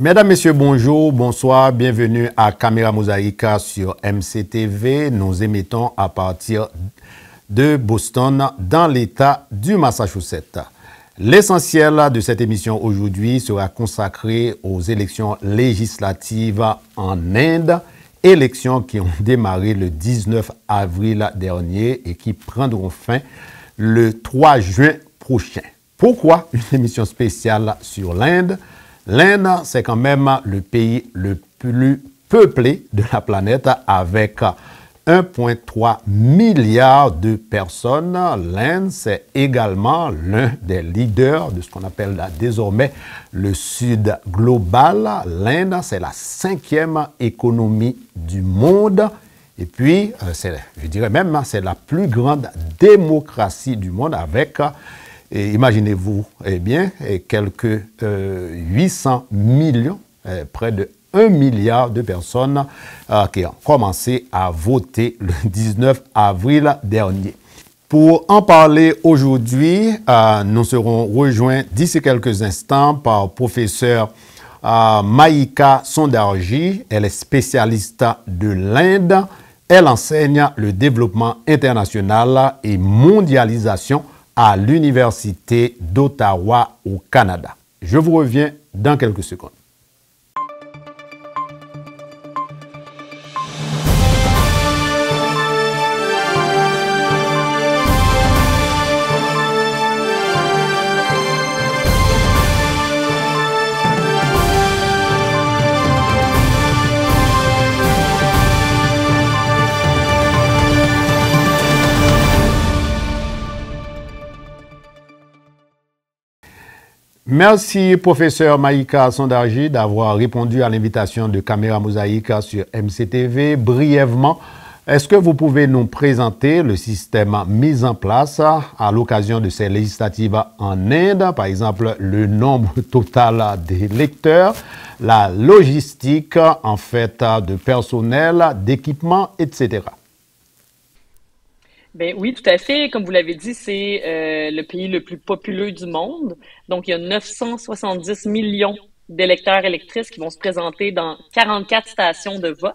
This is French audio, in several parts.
Mesdames, Messieurs, bonjour, bonsoir, bienvenue à Caméra Mosaïque sur MCTV. Nous émettons à partir de Boston, dans l'État du Massachusetts. L'essentiel de cette émission aujourd'hui sera consacré aux élections législatives en Inde, élections qui ont démarré le 19 avril dernier et qui prendront fin le 3 juin prochain. Pourquoi une émission spéciale sur l'Inde? L'Inde, c'est quand même le pays le plus peuplé de la planète avec 1,3 milliard de personnes. L'Inde, c'est également l'un des leaders de ce qu'on appelle désormais le Sud global. L'Inde, c'est la 5e économie du monde. Et puis, je dirais même, c'est la plus grande démocratie du monde avec... imaginez-vous, bien, quelques 800 millions, près de 1 milliard de personnes qui ont commencé à voter le 19 avril dernier. Pour en parler aujourd'hui, nous serons rejoints d'ici quelques instants par professeur Mahika Sondarji. Elle est spécialiste de l'Inde. Elle enseigne le développement international et mondialisation à l'Université d'Ottawa au Canada. Je vous reviens dans quelques secondes. Merci, professeur Mahika Sondarji, d'avoir répondu à l'invitation de Caméra Mosaïque sur MCTV. Brièvement, est-ce que vous pouvez nous présenter le système mis en place à l'occasion de ces législatives en Inde, par exemple le nombre total d'électeurs, la logistique en fait de personnel, d'équipement, etc. Ben oui, tout à fait. Comme vous l'avez dit, c'est le pays le plus populeux du monde. Donc, il y a 970 millions d'électeurs électrices qui vont se présenter dans 44 stations de vote.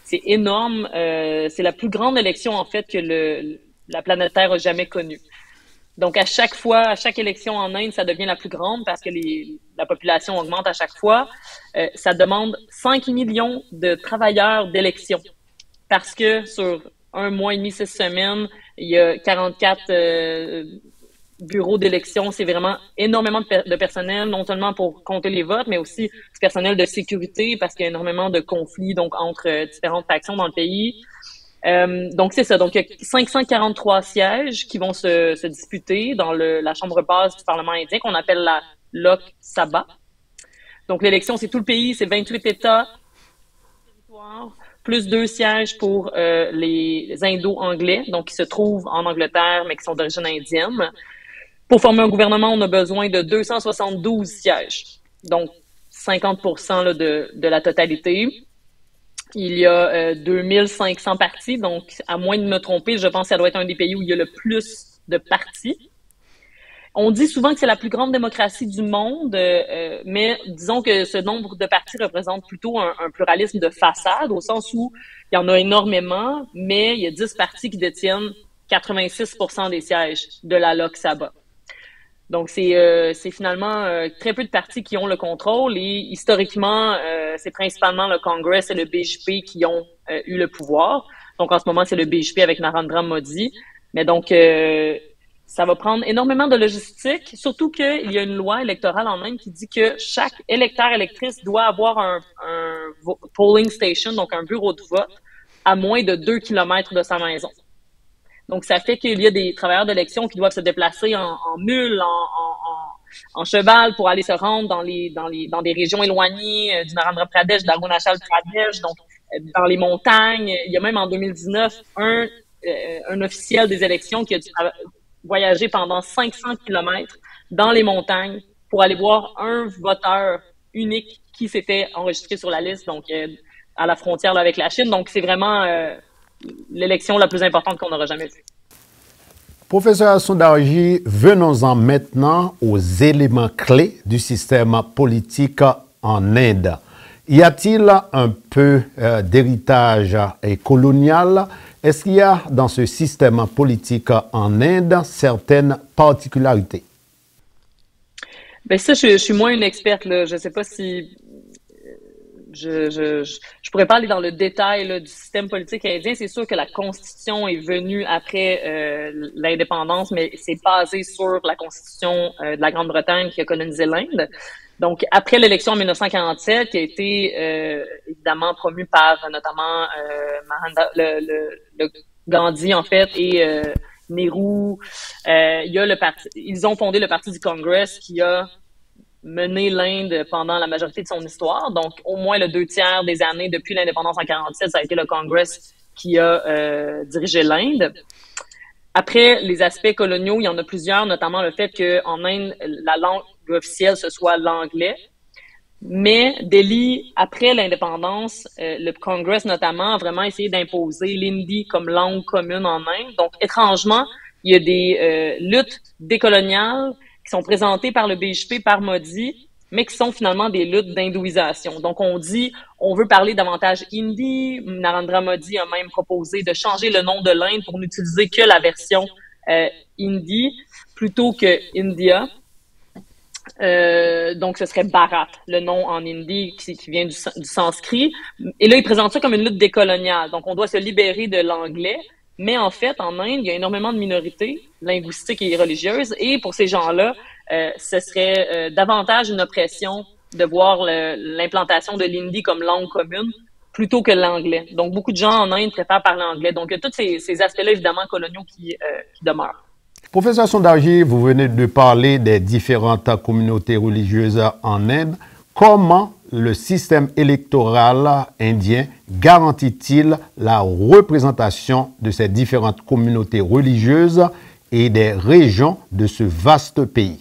C'est énorme. C'est la plus grande élection, en fait, que la planète Terre a jamais connue. Donc, à chaque élection en Inde, ça devient la plus grande parce que la population augmente à chaque fois. Ça demande 5 millions de travailleurs d'élection parce que sur 1 mois et demi, 6 semaines, il y a 44 bureaux d'élection. C'est vraiment énormément de personnel, non seulement pour compter les votes, mais aussi du personnel de sécurité parce qu'il y a énormément de conflits donc entre différentes factions dans le pays. Donc, c'est ça. Donc, il y a 543 sièges qui vont se disputer dans la chambre basse du Parlement indien qu'on appelle la Lok Sabha. Donc, l'élection, c'est tout le pays, c'est 28 États, plus 2 sièges pour les Indo-Anglais, donc qui se trouvent en Angleterre, mais qui sont d'origine indienne. Pour former un gouvernement, on a besoin de 272 sièges, donc 50% là, de la totalité. Il y a 2500 partis, donc à moins de me tromper, je pense que ça doit être un des pays où il y a le plus de partis. On dit souvent que c'est la plus grande démocratie du monde, mais disons que ce nombre de partis représente plutôt un pluralisme de façade, au sens où il y en a énormément, mais il y a 10 partis qui détiennent 86% des sièges de la Lok Sabha. Donc, c'est finalement très peu de partis qui ont le contrôle et historiquement, c'est principalement le Congress et le BJP qui ont eu le pouvoir. Donc, en ce moment, c'est le BJP avec Narendra Modi. Mais donc, ça va prendre énormément de logistique, surtout qu'il y a une loi électorale en Inde qui dit que chaque électeur-électrice doit avoir un polling station, donc un bureau de vote, à moins de 2 kilomètres de sa maison. Donc, ça fait qu'il y a des travailleurs d'élection qui doivent se déplacer en mule, en cheval pour aller se rendre dans des régions éloignées du Narendra Pradesh, d'Arunachal Pradesh, donc dans les montagnes. Il y a même en 2019 un officiel des élections qui a dû voyager pendant 500 kilomètres dans les montagnes pour aller voir un voteur unique qui s'était enregistré sur la liste, donc à la frontière là, avec la Chine. Donc, c'est vraiment l'élection la plus importante qu'on aura jamais vue. Professeur Sondarji, venons-en maintenant aux éléments clés du système politique en Inde. Y a-t-il un peu d'héritage colonial? Est-ce qu'il y a dans ce système politique en Inde certaines particularités? Ben ça, je suis moins une experte, là. Je sais pas si je pourrais pas aller dans le détail là, du système politique indien. C'est sûr que la Constitution est venue après l'indépendance, mais c'est basé sur la Constitution de la Grande-Bretagne qui a colonisé l'Inde. Donc, après l'élection en 1947, qui a été évidemment promue par notamment le Gandhi, en fait, et Nehru, il y a le parti, ils ont fondé le Parti du Congress qui a mené l'Inde pendant la majorité de son histoire. Donc, au moins le 2/3 des années depuis l'indépendance en 47, ça a été le Congress qui a dirigé l'Inde. Après, les aspects coloniaux, il y en a plusieurs, notamment le fait qu'en Inde, la langue officielle, ce soit l'anglais. Mais Delhi, après l'indépendance, le Congress notamment a vraiment essayé d'imposer l'hindi comme langue commune en Inde. Donc, étrangement, il y a des luttes décoloniales qui sont présentées par le BJP, par Modi, mais qui sont finalement des luttes d'hindouisation. Donc, on dit, on veut parler davantage hindi. Narendra Modi a même proposé de changer le nom de l'Inde pour n'utiliser que la version hindi plutôt que India. Donc, ce serait Bharat, le nom en hindi qui vient du sanskrit. Et là, il présente ça comme une lutte décoloniale. Donc, on doit se libérer de l'anglais. Mais en fait, en Inde, il y a énormément de minorités linguistiques et religieuses. Et pour ces gens-là, ce serait davantage une oppression de voir l'implantation de l'hindi comme langue commune plutôt que l'anglais. Donc, beaucoup de gens en Inde préfèrent parler anglais. Donc, il y a tous ces aspects-là, évidemment, coloniaux qui demeurent. Professeur Sondarji, vous venez de parler des différentes communautés religieuses en Inde. Comment le système électoral indien garantit-il la représentation de ces différentes communautés religieuses et des régions de ce vaste pays?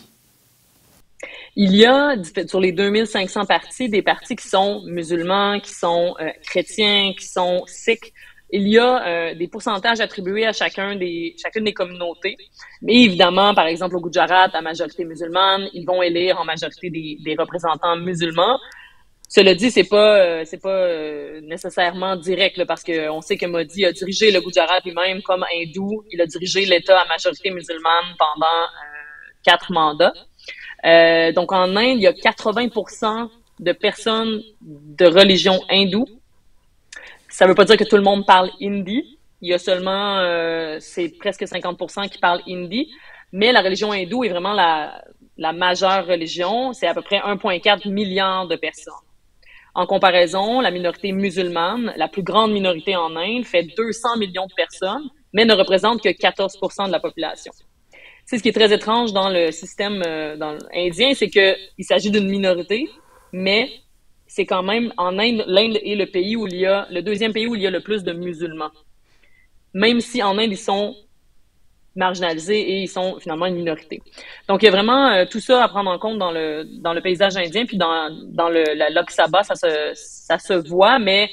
Il y a, sur les 2500 partis, des partis qui sont musulmans, qui sont chrétiens, qui sont sikhs. Il y a des pourcentages attribués à chacune des communautés. Mais évidemment, par exemple, au Gujarat, à majorité musulmane, ils vont élire en majorité des représentants musulmans. Cela dit, c'est pas nécessairement direct là, parce que on sait que Modi a dirigé le Gujarat lui-même comme hindou. Il a dirigé l'État à majorité musulmane pendant 4 mandats. Donc en Inde, il y a 80% de personnes de religion hindoue. Ça veut pas dire que tout le monde parle hindi. Il y a seulement, c'est presque 50% qui parlent hindi. Mais la religion hindoue est vraiment la majeure religion. C'est à peu près 1,4 milliard de personnes. En comparaison, la minorité musulmane, la plus grande minorité en Inde, fait 200 millions de personnes, mais ne représente que 14% de la population. C'est ce qui est très étrange dans le système indien, c'est que il s'agit d'une minorité, mais c'est quand même, en Inde, l'Inde est le deuxième pays où il y a le plus de musulmans. Même si en Inde, ils sont marginalisés et ils sont finalement une minorité. Donc, il y a vraiment tout ça à prendre en compte dans le paysage indien, puis dans la Lok Sabha, ça se voit, mais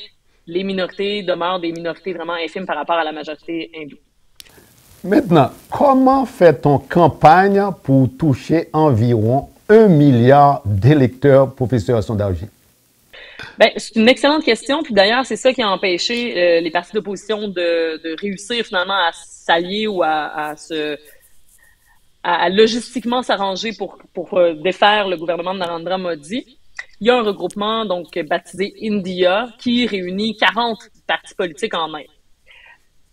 les minorités demeurent des minorités vraiment infimes par rapport à la majorité hindoue. Maintenant, comment fait-on campagne pour toucher environ 1 milliard d'électeurs, professeur Sondarji? Ben, c'est une excellente question. Puis d'ailleurs, c'est ça qui a empêché les partis d'opposition de réussir finalement à s'allier ou à logistiquement s'arranger pour défaire le gouvernement de Narendra Modi. Il y a un regroupement donc baptisé India qui réunit 40 partis politiques en Inde,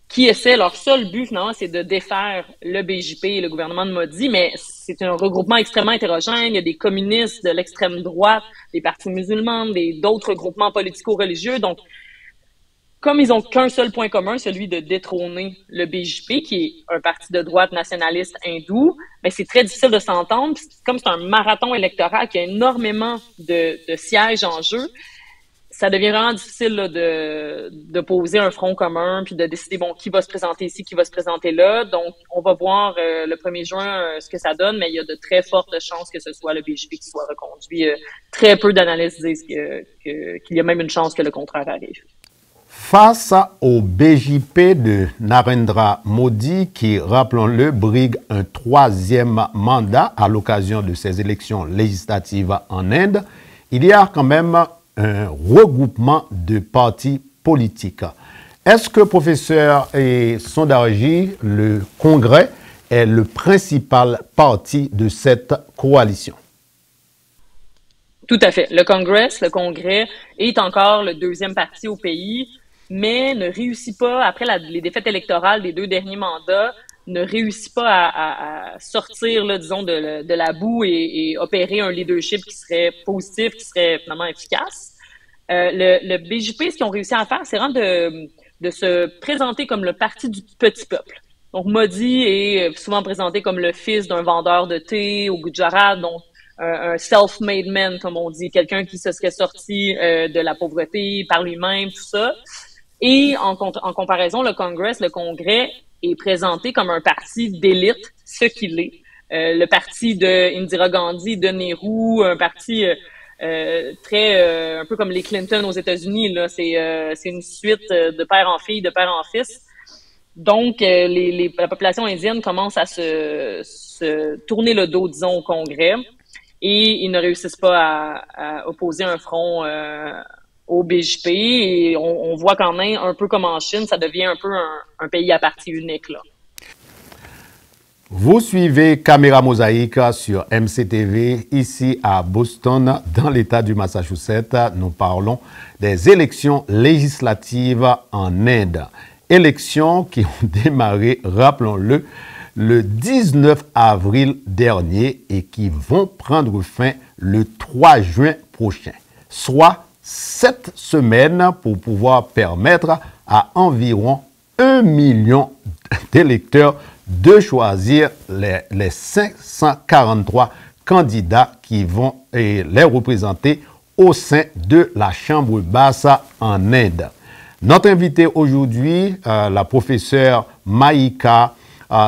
qui essaient, leur seul but finalement, c'est de défaire le BJP et le gouvernement de Modi, mais c'est un regroupement extrêmement hétérogène. Il y a des communistes de l'extrême droite, des partis musulmans, d'autres groupements politico-religieux. Donc, comme ils ont qu'un seul point commun, celui de détrôner le BJP, qui est un parti de droite nationaliste hindou, mais c'est très difficile de s'entendre. Comme c'est un marathon électoral qui a énormément de sièges en jeu, ça devient vraiment difficile là, de poser un front commun puis de décider bon qui va se présenter ici, qui va se présenter là. Donc, on va voir le 1er juin ce que ça donne, mais il y a de très fortes chances que ce soit le BJP qui soit reconduit. Très peu d'analystes disent qu'il y a même une chance que le contraire arrive. Face au BJP de Narendra Modi, qui, rappelons-le, brigue un 3e mandat à l'occasion de ces élections législatives en Inde, il y a quand même un regroupement de partis politiques. Est-ce que, professeur Sondarji, le Congrès est le principal parti de cette coalition? Tout à fait. Le Congrès est encore le deuxième parti au pays, mais ne réussit pas, après les défaites électorales des 2 derniers mandats, ne réussit pas à sortir, là, disons, de la boue et opérer un leadership qui serait positif, qui serait finalement efficace. Le BJP, ce qu'ils ont réussi à faire, c'est vraiment de se présenter comme le parti du petit peuple. Donc, Modi est souvent présenté comme le fils d'un vendeur de thé au Gujarat, donc un self-made man, comme on dit, quelqu'un qui se serait sorti de la pauvreté par lui-même, tout ça. Et en comparaison, le Congrès est présenté comme un parti d'élite, ce qu'il est. Le parti de Indira Gandhi, de Nehru, un parti très un peu comme les Clinton aux États-Unis, là. C'est une suite de père en fille, de père en fils. Donc, la population indienne commence à se tourner le dos, disons, au Congrès, et ils ne réussissent pas à opposer un front au BJP. Et on voit qu'en Inde, un peu comme en Chine, ça devient un peu un pays à parti unique, là. Vous suivez Caméra Mosaïque sur MCTV, ici à Boston, dans l'État du Massachusetts. Nous parlons des élections législatives en Inde. Élections qui ont démarré, rappelons-le, le 19 avril dernier et qui vont prendre fin le 3 juin prochain, soit 7 semaines pour pouvoir permettre à environ 1 million d'électeurs de choisir les 543 candidats qui vont les représenter au sein de la Chambre basse en Inde. Notre invitée aujourd'hui, la professeure Mahika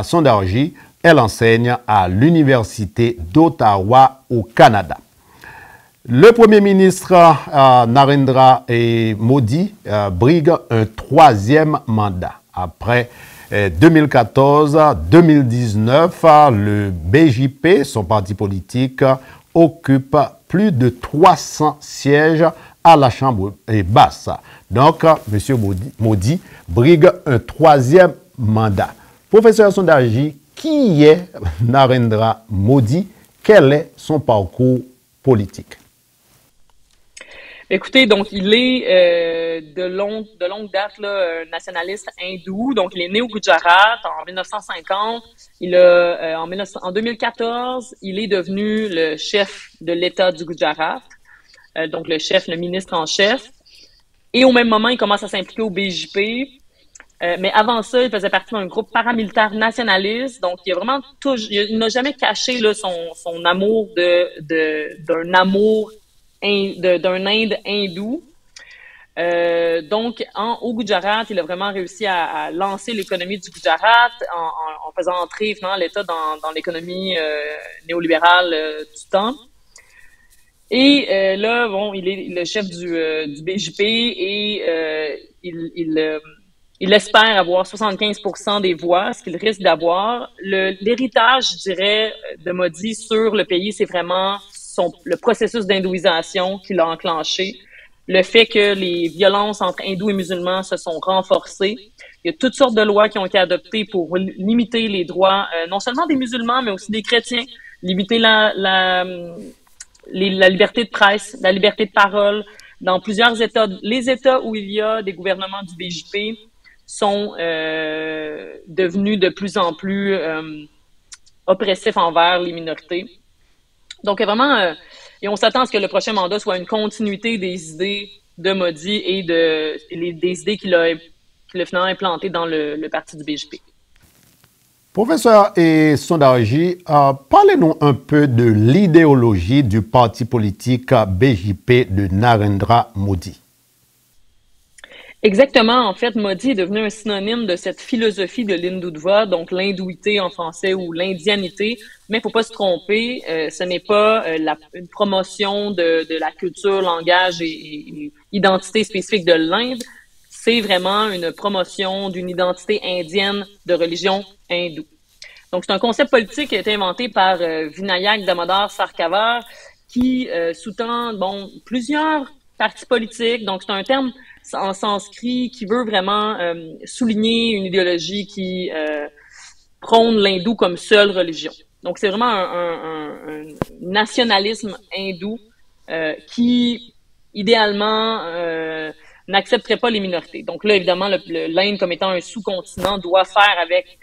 Sondarji, elle enseigne à l'Université d'Ottawa au Canada. Le Premier ministre Narendra Modi brigue un 3e mandat. Après 2014-2019, le BJP, son parti politique, occupe plus de 300 sièges à la Chambre basse. Donc, M. Modi brigue un 3e mandat. Professeur Sondarji, qui est Narendra Modi? Quel est son parcours politique? Écoutez, donc il est de longue date là, nationaliste hindou. Donc il est né au Gujarat en 1950. En 2014, il est devenu le chef de l'État du Gujarat, donc le ministre en chef. Et au même moment, il commence à s'impliquer au BJP. Mais avant ça, il faisait partie d'un groupe paramilitaire nationaliste. Donc il a vraiment il n'a jamais caché là, son amour d'un amour d'un Inde hindou. Donc, au Gujarat, il a vraiment réussi à lancer l'économie du Gujarat en faisant entrer finalement l'État dans l'économie néolibérale du temps. Et là, bon, il est le chef du BJP et il espère avoir 75% des voix, ce qu'il risque d'avoir. L'héritage, je dirais, de Modi sur le pays, c'est vraiment le processus d'hindouisation qu'il a enclenché, le fait que les violences entre hindous et musulmans se sont renforcées. Il y a toutes sortes de lois qui ont été adoptées pour limiter les droits, non seulement des musulmans, mais aussi des chrétiens, limiter la liberté de presse, la liberté de parole. Dans plusieurs États, les États où il y a des gouvernements du BJP sont devenus de plus en plus oppressifs envers les minorités. Donc, vraiment, et on s'attend à ce que le prochain mandat soit une continuité des idées de Modi et des idées qu'il a finalement implantées dans le parti du BJP. Professeur Sondarji, parlez-nous un peu de l'idéologie du parti politique BJP de Narendra Modi. Exactement. En fait, Modi est devenu un synonyme de cette philosophie de l'hindutva, donc l'hindouité en français ou l'indianité. Mais il ne faut pas se tromper, ce n'est pas une promotion de la culture, langage et identité spécifique de l'Inde. C'est vraiment une promotion d'une identité indienne de religion hindoue. Donc, c'est un concept politique qui a été inventé par Vinayak Damodar Sarkarkar, qui sous-tend plusieurs partis politiques. Donc, c'est un terme en sanskrit qui veut vraiment souligner une idéologie qui prône l'hindou comme seule religion. Donc, c'est vraiment un nationalisme hindou qui, idéalement, n'accepterait pas les minorités. Donc là, évidemment, l'Inde, comme étant un sous-continent, doit faire avec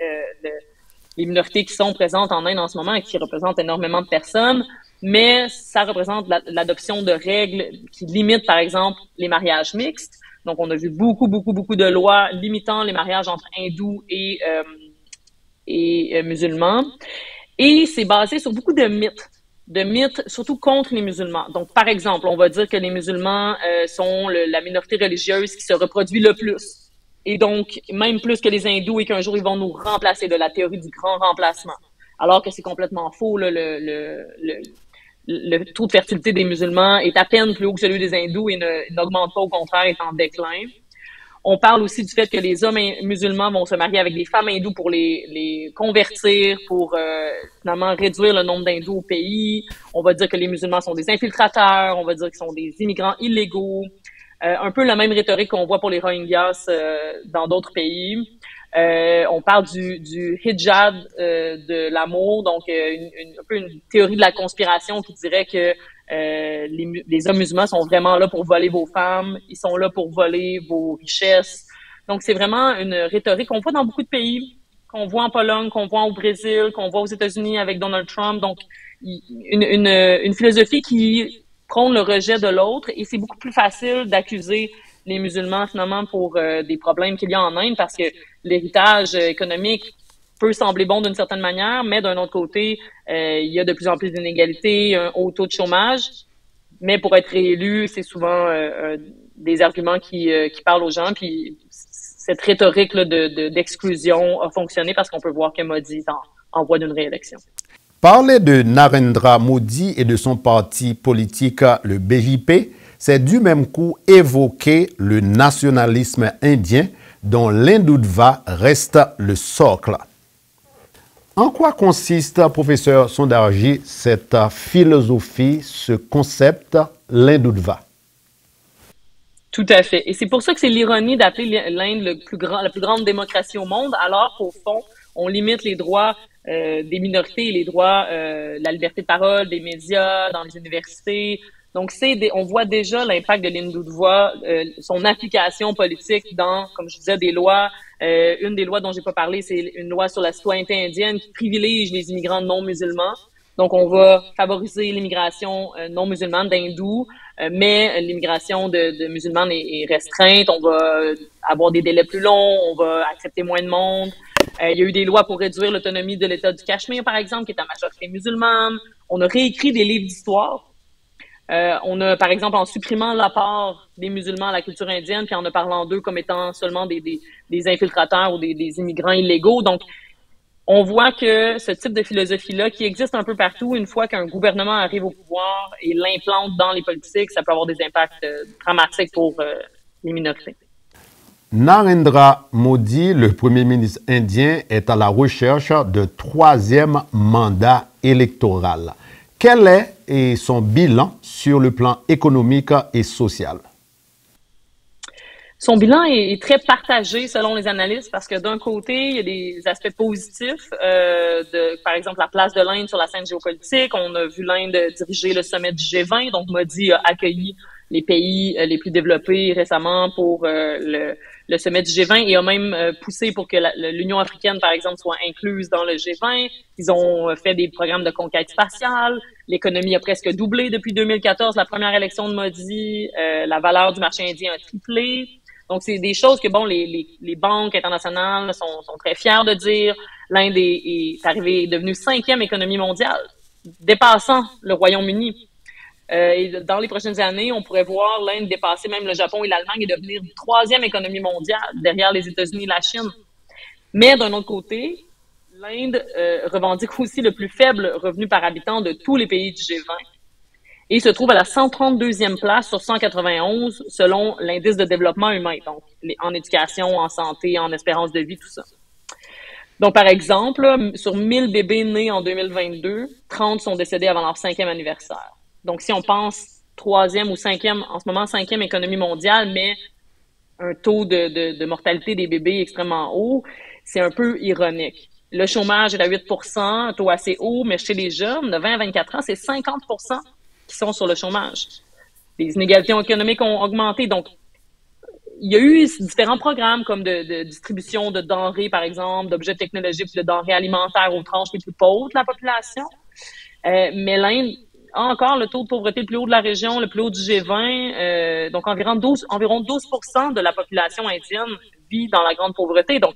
les minorités qui sont présentes en Inde en ce moment et qui représentent énormément de personnes, mais ça représente l'adoption de règles qui limitent, par exemple, les mariages mixtes. Donc, on a vu beaucoup de lois limitant les mariages entre hindous et musulmans. Et c'est basé sur beaucoup de mythes surtout contre les musulmans. Donc, par exemple, on va dire que les musulmans sont la minorité religieuse qui se reproduit le plus. Et donc, même plus que les hindous et qu'un jour, ils vont nous remplacer, de la théorie du grand remplacement. Alors que c'est complètement faux, là, le taux de fertilité des musulmans est à peine plus haut que celui des hindous et n'augmente pas, au contraire, est en déclin. On parle aussi du fait que les hommes musulmans vont se marier avec des femmes hindoues pour les convertir, pour finalement réduire le nombre d'hindous au pays. On va dire que les musulmans sont des infiltrateurs, on va dire qu'ils sont des immigrants illégaux. Un peu la même rhétorique qu'on voit pour les Rohingyas dans d'autres pays. On parle du hijab de l'amour, donc un peu une théorie de la conspiration qui dirait que les hommes musulmans sont vraiment là pour voler vos femmes, ils sont là pour voler vos richesses. Donc c'est vraiment une rhétorique qu'on voit dans beaucoup de pays, qu'on voit en Pologne, qu'on voit au Brésil, qu'on voit aux États-Unis avec Donald Trump. Donc une philosophie qui prône le rejet de l'autre, et c'est beaucoup plus facile d'accuser les musulmans finalement pour des problèmes qu'il y a en Inde, parce que l'héritage économique peut sembler bon d'une certaine manière, mais d'un autre côté, il y a de plus en plus d'inégalités, un haut taux de chômage. Mais pour être réélu, c'est souvent des arguments qui parlent aux gens. Puis cette rhétorique là, d'exclusion a fonctionné parce qu'on peut voir que Modi est en voie d'une réélection. Parler de Narendra Modi et de son parti politique, le BJP, c'est du même coup évoquer le nationalisme indien dont l'Hindoutva reste le socle. En quoi consiste, professeur Sondarji, cette philosophie, ce concept, l'Hindoutva? Tout à fait. Et c'est pour ça que c'est l'ironie d'appeler l'Inde la plus grande démocratie au monde, alors qu'au fond, on limite les droits des minorités, les droits, la liberté de parole, des médias, dans les universités. Donc, on voit déjà l'impact de l'Hindoutva, son application politique dans, comme je disais, des lois. Une des lois dont j'ai pas parlé, c'est une loi sur la citoyenneté indienne qui privilégie les immigrants non musulmans. Donc, on va favoriser l'immigration non musulmane d'hindous, mais l'immigration de musulmanes est restreinte. On va avoir des délais plus longs, on va accepter moins de monde. Il y a eu des lois pour réduire l'autonomie de l'État du Cachemire, par exemple, qui est à majorité musulmane. On a réécrit des livres d'histoire. On a, par exemple, en supprimant l'apport des musulmans à la culture indienne, puis en ne parlant d'eux comme étant seulement des infiltrateurs ou des immigrants illégaux. Donc, on voit que ce type de philosophie-là, qui existe un peu partout, une fois qu'un gouvernement arrive au pouvoir et l'implante dans les politiques, ça peut avoir des impacts dramatiques pour les minorités. Narendra Modi, le premier ministre indien, est à la recherche de 3e mandat électoral. Quel est son bilan sur le plan économique et social? Son bilan est très partagé selon les analystes parce que d'un côté, il y a des aspects positifs, par exemple la place de l'Inde sur la scène géopolitique. On a vu l'Inde diriger le sommet du G20, donc Modi a accueilli les pays les plus développés récemment pour le sommet du G20 et a même poussé pour que l'Union africaine, par exemple, soit incluse dans le G20. Ils ont fait des programmes de conquête spatiale. L'économie a presque doublé depuis 2014, la première élection de Modi. La valeur du marché indien a triplé. Donc, c'est des choses que, bon, les banques internationales sont très fiers de dire. L'Inde est devenue 5e économie mondiale, dépassant le Royaume-Uni. Et dans les prochaines années, on pourrait voir l'Inde dépasser même le Japon et l'Allemagne et devenir 3e économie mondiale, derrière les États-Unis et la Chine. Mais d'un autre côté, l'Inde revendique aussi le plus faible revenu par habitant de tous les pays du G20 et se trouve à la 132e place sur 191 selon l'indice de développement humain, donc en éducation, en santé, en espérance de vie, tout ça. Donc, par exemple, sur 1000 bébés nés en 2022, 30 sont décédés avant leur 5e anniversaire. Donc, si on pense troisième ou cinquième, en ce moment, cinquième économie mondiale, mais un taux de mortalité des bébés extrêmement haut, c'est un peu ironique. Le chômage est à 8 un taux assez haut, mais chez les jeunes de 20 à 24 ans, c'est 50 qui sont sur le chômage. Les inégalités économiques ont augmenté. Donc, il y a eu différents programmes comme de distribution de denrées, par exemple, d'objets technologiques, de denrées alimentaires aux tranches les plus pauvres de la population. Mais l'Inde a encore le taux de pauvreté le plus haut de la région, le plus haut du G20. Donc, environ 12 de la population indienne vit dans la grande pauvreté. Donc,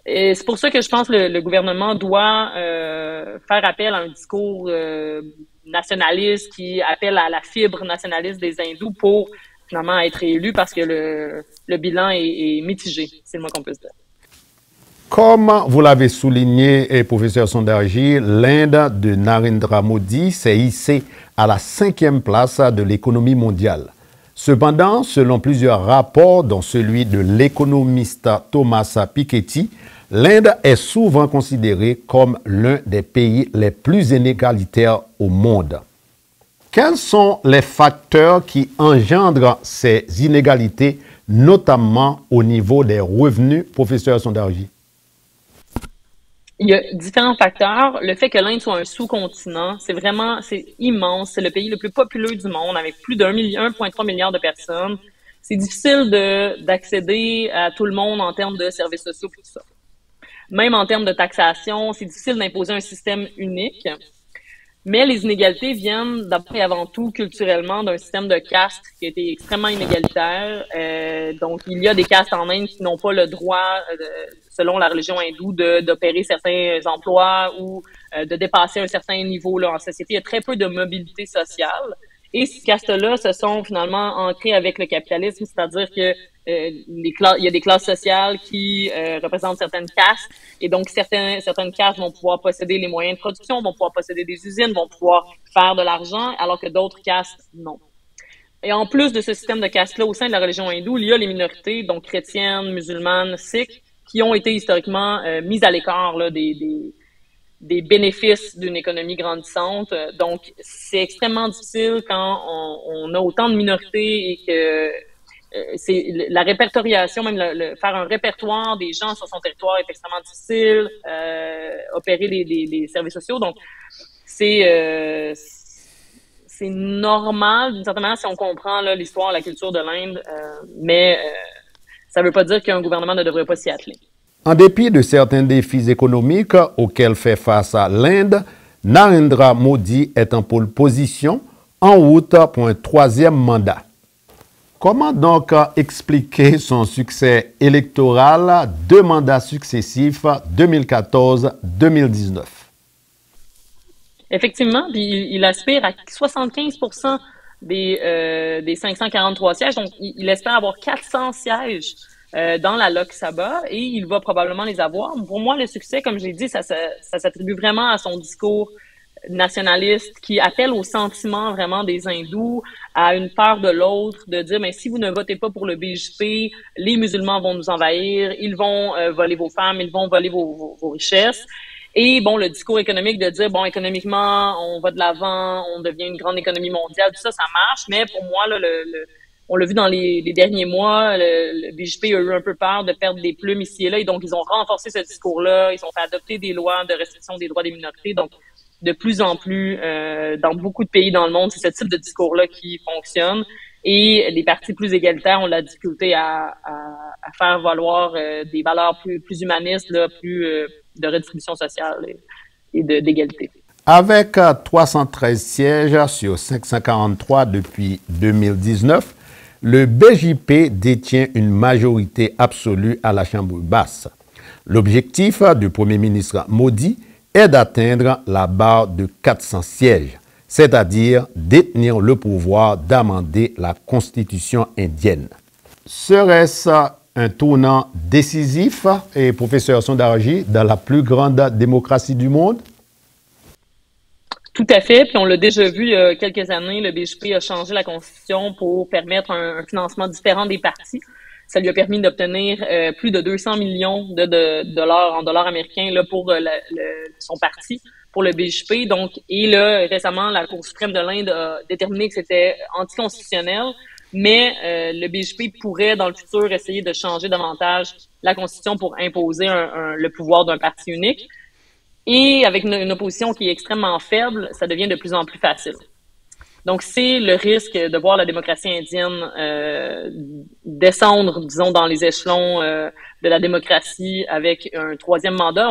c'est pour ça que je pense que le gouvernement doit faire appel à un discours nationaliste qui appelle à la fibre nationaliste des hindous pour finalement être élu parce que le bilan est mitigé, c'est le moins qu'on puisse dire. Comme vous l'avez souligné, professeur Sundarji, l'Inde de Narendra Modi s'est hissée à la 5e place de l'économie mondiale. Cependant, selon plusieurs rapports, dont celui de l'économiste Thomas Piketty, l'Inde est souvent considérée comme l'un des pays les plus inégalitaires au monde. Quels sont les facteurs qui engendrent ces inégalités, notamment au niveau des revenus, professeur Sundarji? Il y a différents facteurs. Le fait que l'Inde soit un sous-continent, c'est immense. C'est le pays le plus populeux du monde avec plus d'1,3 milliard de personnes. C'est difficile d'accéder à tout le monde en termes de services sociaux et tout ça. Même en termes de taxation, c'est difficile d'imposer un système unique. Mais les inégalités viennent d'abord et avant tout culturellement d'un système de caste qui a été extrêmement inégalitaire. Donc, il y a des castes en Inde qui n'ont pas le droit, selon la religion hindoue, d'opérer certains emplois ou de dépasser un certain niveau là, en société. Il y a très peu de mobilité sociale. Et ces castes-là se sont finalement ancrés avec le capitalisme, c'est-à-dire que il y a des classes sociales qui représentent certaines castes, et donc certaines castes vont pouvoir posséder les moyens de production, vont pouvoir posséder des usines, vont pouvoir faire de l'argent, alors que d'autres castes, non. Et en plus de ce système de castes-là, au sein de la religion hindoue, il y a les minorités, donc chrétiennes, musulmanes, sikhs, qui ont été historiquement mises à l'écart là, des bénéfices d'une économie grandissante. Donc, c'est extrêmement difficile quand on a autant de minorités et que c'est la répertoriation, même faire un répertoire des gens sur son territoire est extrêmement difficile, opérer des services sociaux. Donc, c'est normal, d'une certaine manière, si on comprend l'histoire, la culture de l'Inde, mais ça ne veut pas dire qu'un gouvernement ne devrait pas s'y atteler. En dépit de certains défis économiques auxquels fait face l'Inde, Narendra Modi est en pole position, en route pour un 3e mandat. Comment donc expliquer son succès électoral, 2 mandats successifs, 2014-2019? Effectivement, puis il aspire à 75% des 543 sièges, donc il espère avoir 400 sièges dans la Lok Sabha et il va probablement les avoir. Pour moi, le succès, comme je l'ai dit, ça s'attribue vraiment à son discours nationaliste qui appelle au sentiment vraiment des hindous, à une peur de l'autre, de dire mais si vous ne votez pas pour le BJP, les musulmans vont nous envahir, ils vont voler vos femmes, ils vont voler vos richesses. Et bon, le discours économique de dire bon, économiquement, on va de l'avant, on devient une grande économie mondiale, tout ça, ça marche. Mais pour moi, là, on l'a vu dans les derniers mois, le BJP a eu un peu peur de perdre des plumes ici et là, et donc ils ont renforcé ce discours-là, ils ont fait adopter des lois de restriction des droits des minorités. Donc, de plus en plus, dans beaucoup de pays dans le monde, c'est ce type de discours-là qui fonctionne. Et les partis plus égalitaires ont la difficulté à faire valoir des valeurs plus humanistes, là, plus de redistribution sociale et d'égalité. Avec 313 sièges sur 543 depuis 2019, le BJP détient une majorité absolue à la Chambre basse. L'objectif du Premier ministre Modi est d'atteindre la barre de 400 sièges, c'est-à-dire détenir le pouvoir d'amender la Constitution indienne. Serait-ce un tournant décisif, et professeur Sundarji, dans la plus grande démocratie du monde? Tout à fait, puis on l'a déjà vu il y a quelques années, le BJP a changé la Constitution pour permettre un financement différent des partis. Ça lui a permis d'obtenir plus de 200 millions de dollars en dollars américains là, pour son parti. pour le BJP. Donc, et là, récemment, la Cour suprême de l'Inde a déterminé que c'était anticonstitutionnel, mais le BJP pourrait, dans le futur, essayer de changer davantage la Constitution pour imposer le pouvoir d'un parti unique. Et avec une opposition qui est extrêmement faible, ça devient de plus en plus facile. Donc, c'est le risque de voir la démocratie indienne descendre, disons, dans les échelons de la démocratie avec un troisième mandat.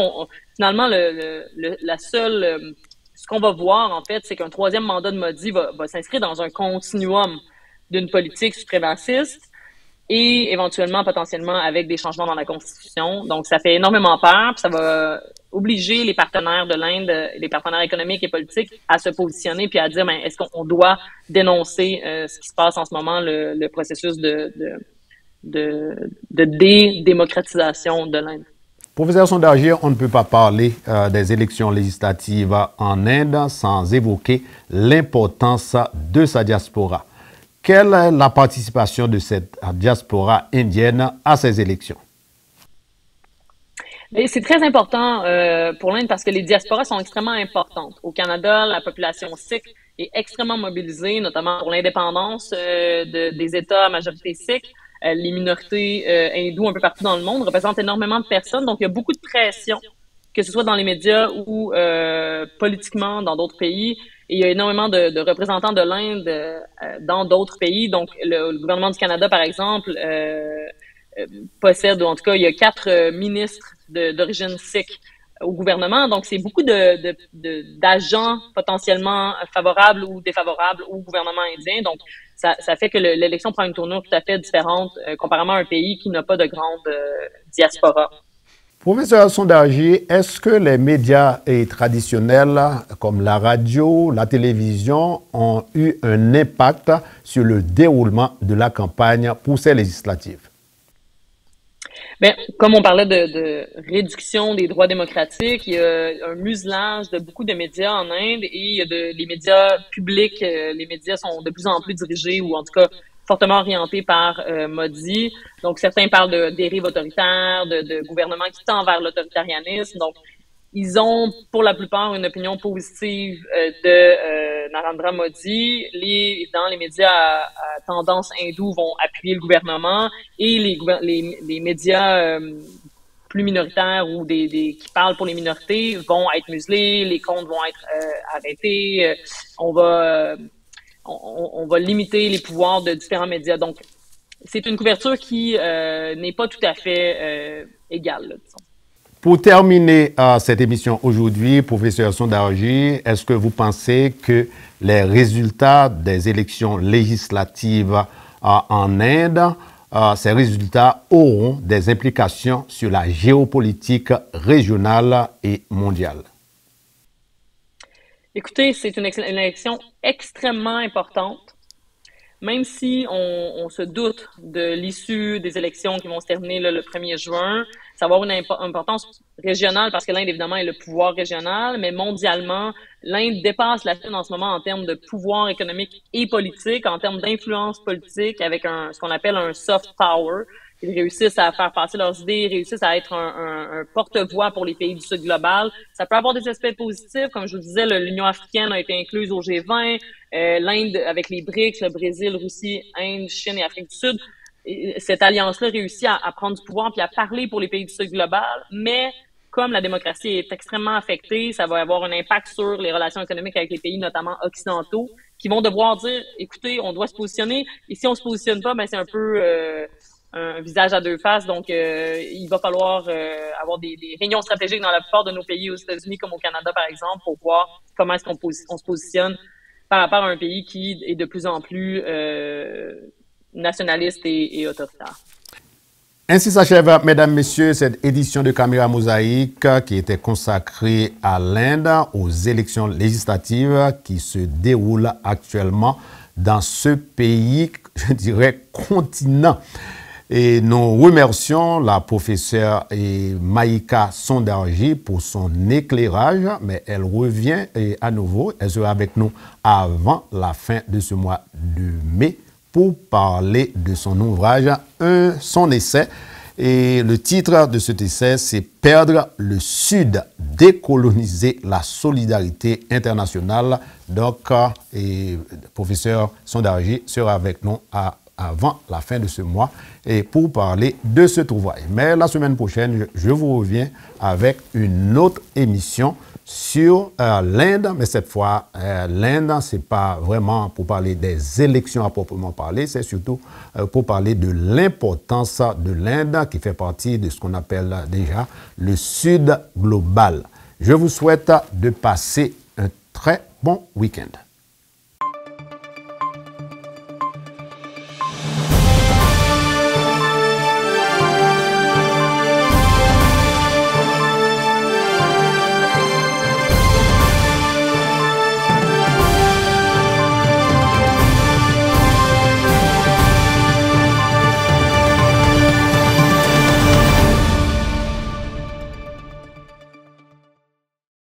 Finalement, ce qu'on va voir, en fait, c'est qu'un troisième mandat de Modi va s'inscrire dans un continuum d'une politique suprémaciste et éventuellement, potentiellement, avec des changements dans la Constitution. Donc, ça fait énormément peur, puis ça va obliger les partenaires de l'Inde, les partenaires économiques et politiques, à se positionner puis à dire, ben, est-ce qu'on doit dénoncer ce qui se passe en ce moment, le processus de dédémocratisation de l'Inde. Professeur Sondarji, on ne peut pas parler des élections législatives en Inde sans évoquer l'importance de sa diaspora. Quelle est la participation de cette diaspora indienne à ces élections? C'est très important pour l'Inde parce que les diasporas sont extrêmement importantes. Au Canada, la population sikh est extrêmement mobilisée, notamment pour l'indépendance des États à majorité sikh. Les minorités hindoues un peu partout dans le monde représentent énormément de personnes. Donc, il y a beaucoup de pression, que ce soit dans les médias ou politiquement dans d'autres pays. Et il y a énormément de représentants de l'Inde dans d'autres pays. Donc, le gouvernement du Canada, par exemple, possède, ou en tout cas, il y a 4 ministres d'origine sikh au gouvernement. Donc, c'est beaucoup d'agents potentiellement favorables ou défavorables au gouvernement indien. Donc, ça fait que l'élection prend une tournure tout à fait différente comparément à un pays qui n'a pas de grande diaspora. Professeur Sondarji, est-ce que les médias traditionnels comme la radio, la télévision ont eu un impact sur le déroulement de la campagne pour ces législatives? Bien, comme on parlait de réduction des droits démocratiques, il y a un muselage de beaucoup de médias en Inde et il y a les médias publics, les médias sont de plus en plus dirigés ou en tout cas fortement orientés par Modi. Donc, certains parlent de dérive autoritaire, de gouvernement qui tend vers l'autoritarianisme. Donc, ils ont, pour la plupart, une opinion positive de Narendra Modi. Dans les médias à tendance hindoue vont appuyer le gouvernement et les médias plus minoritaires ou qui parlent pour les minorités vont être muselés, les comptes vont être arrêtés. On va limiter les pouvoirs de différents médias. Donc, c'est une couverture qui n'est pas tout à fait égale, là, disons. Pour terminer cette émission aujourd'hui, professeur Sondarji, est-ce que vous pensez que les résultats des élections législatives en Inde, ces résultats auront des implications sur la géopolitique régionale et mondiale? Écoutez, c'est une élection extrêmement importante. Même si on se doute de l'issue des élections qui vont se terminer le 1er juin, ça va avoir une importance régionale parce que l'Inde, évidemment, est le pouvoir régional, mais mondialement, l'Inde dépasse la Chine en ce moment en termes de pouvoir économique et politique, en termes d'influence politique avec ce qu'on appelle un soft power. Ils réussissent à faire passer leurs idées, ils réussissent à être un porte-voix pour les pays du Sud global. Ça peut avoir des aspects positifs, comme je vous disais, l'Union africaine a été incluse au G20, l'Inde avec les BRICS, le Brésil, Russie, Inde, Chine et Afrique du Sud. Cette alliance-là réussit à prendre du pouvoir puis à parler pour les pays du Sud global, mais comme la démocratie est extrêmement affectée, ça va avoir un impact sur les relations économiques avec les pays, notamment occidentaux, qui vont devoir dire, écoutez, on doit se positionner, et si on se positionne pas, ben c'est un peu un visage à deux faces. Donc, il va falloir avoir des réunions stratégiques dans la plupart de nos pays, aux États-Unis comme au Canada, par exemple, pour voir comment est-ce qu'on se positionne par rapport à un pays qui est de plus en plus nationaliste et autoritaire. Ainsi s'achève, mesdames, messieurs, cette édition de Caméra Mosaïque qui était consacrée à l'Inde, aux élections législatives qui se déroulent actuellement dans ce pays, je dirais, continent. Et nous remercions la professeure Mahika Sondarji pour son éclairage, mais elle revient à nouveau, elle sera avec nous avant la fin de ce mois de mai pour parler de son ouvrage, son essai Et le titre de cet essai, c'est « Perdre le Sud, décoloniser la solidarité internationale ». Donc, le professeur Sondarji sera avec nous avant la fin de ce mois et pour parler de ce trouvaille. Mais la semaine prochaine, je vous reviens avec une autre émission sur l'Inde, mais cette fois, l'Inde, ce n'est pas vraiment pour parler des élections à proprement parler, c'est surtout pour parler de l'importance de l'Inde qui fait partie de ce qu'on appelle déjà le Sud global. Je vous souhaite de passer un très bon week-end.